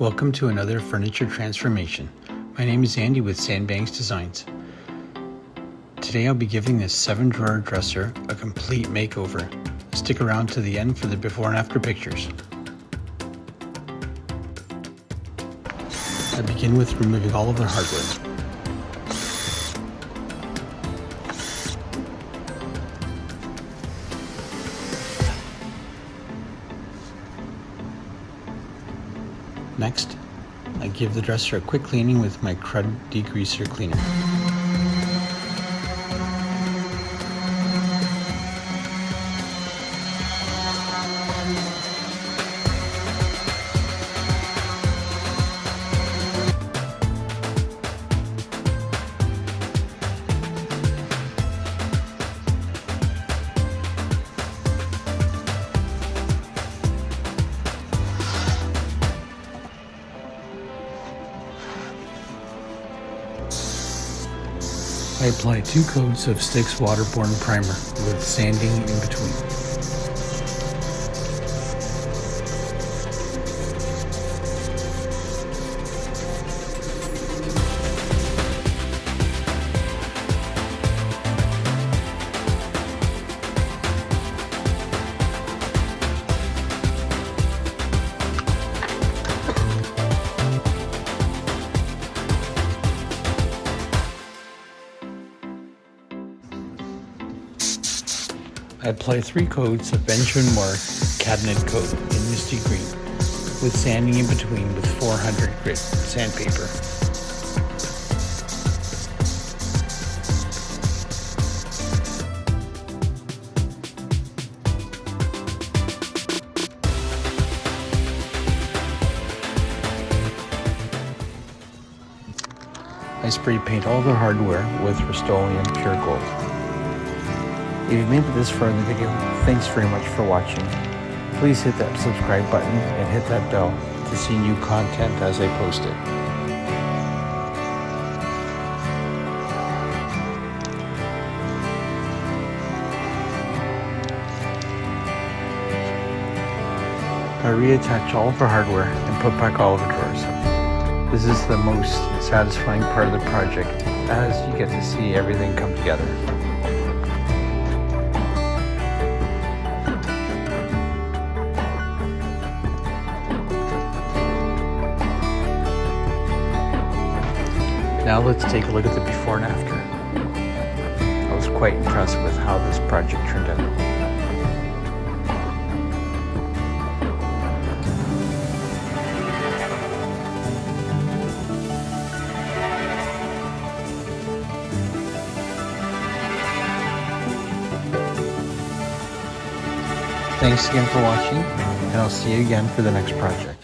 Welcome to another furniture transformation. My name is Andy with Sandbanks Designs. Today I'll be giving this 7-drawer dresser a complete makeover. Stick around to the end for the before and after pictures. I begin with removing all of the hardware. Next, I give the dresser a quick cleaning with my crud degreaser cleaner. I apply 2 coats of Stix waterborne primer with sanding in between. I apply 3 coats of Benjamin Moore cabinet coat in Misty Green with sanding in between with 400 grit sandpaper. I spray paint all the hardware with Rust-Oleum Pure Gold. If you've made it this far in the video, thanks very much for watching. Please hit that subscribe button and hit that bell to see new content as I post it. I reattach all of the hardware and put back all of the drawers. This is the most satisfying part of the project, as you get to see everything come together. Now let's take a look at the before and after. I was quite impressed with how this project turned out. Thanks again for watching, and I'll see you again for the next project.